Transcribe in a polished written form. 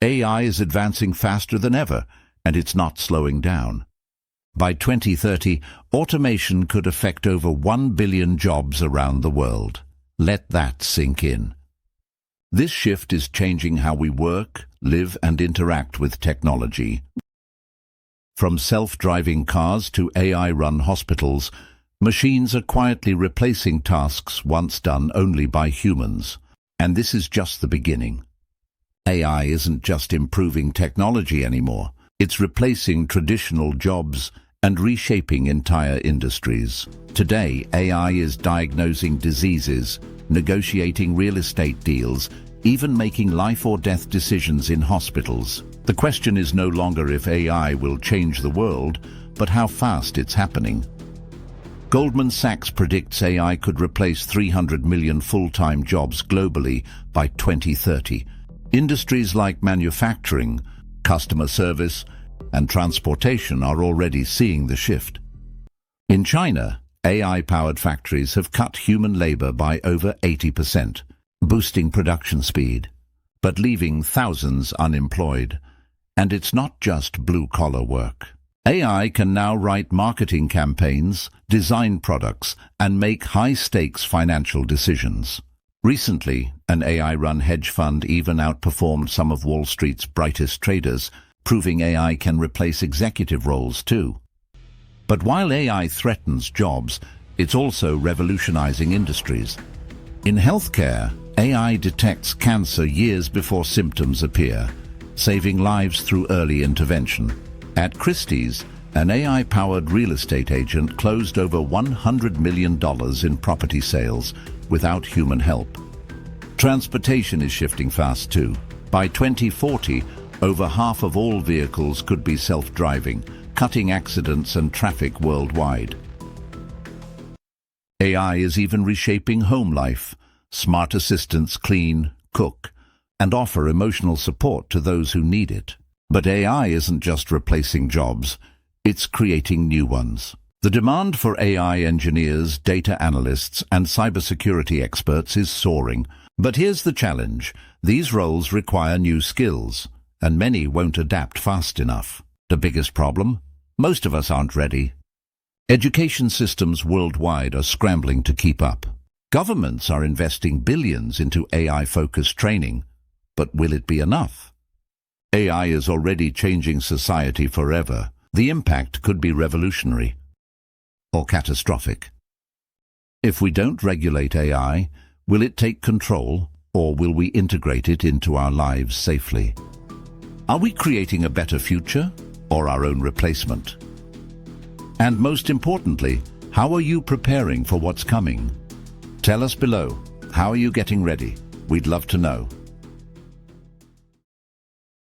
AI is advancing faster than ever, and it's not slowing down. By 2030, automation could affect over 1 billion jobs around the world. Let that sink in. This shift is changing how we work, live, and interact with technology. From self-driving cars to AI-run hospitals, machines are quietly replacing tasks once done only by humans. And this is just the beginning. AI isn't just improving technology anymore. It's replacing traditional jobs and reshaping entire industries. Today, AI is diagnosing diseases, negotiating real estate deals, even making life or death decisions in hospitals. The question is no longer if AI will change the world, but how fast it's happening. Goldman Sachs predicts AI could replace 300 million full-time jobs globally by 2030. Industries like manufacturing, customer service, and transportation are already seeing the shift. In China, AI-powered factories have cut human labor by over 80%, boosting production speed, but leaving thousands unemployed. And it's not just blue-collar work. AI can now write marketing campaigns, design products, and make high-stakes financial decisions. Recently, an AI-run hedge fund even outperformed some of Wall Street's brightest traders, proving AI can replace executive roles too. But while AI threatens jobs, it's also revolutionizing industries. In healthcare, AI detects cancer years before symptoms appear, saving lives through early intervention. At Christie's, an AI-powered real estate agent closed over $100 million in property sales without human help. Transportation is shifting fast too. By 2040, over half of all vehicles could be self-driving, cutting accidents and traffic worldwide. AI is even reshaping home life. Smart assistants clean, cook, and offer emotional support to those who need it. But AI isn't just replacing jobs, it's creating new ones. The demand for AI engineers, data analysts, and cybersecurity experts is soaring. But here's the challenge. These roles require new skills, and many won't adapt fast enough. The biggest problem? Most of us aren't ready. Education systems worldwide are scrambling to keep up. Governments are investing billions into AI-focused training, but will it be enough? AI is already changing society forever. The impact could be revolutionary or catastrophic. If we don't regulate AI, will it take control, or will we integrate it into our lives safely? Are we creating a better future, or our own replacement? And most importantly, how are you preparing for what's coming? Tell us below. How are you getting ready? We'd love to know.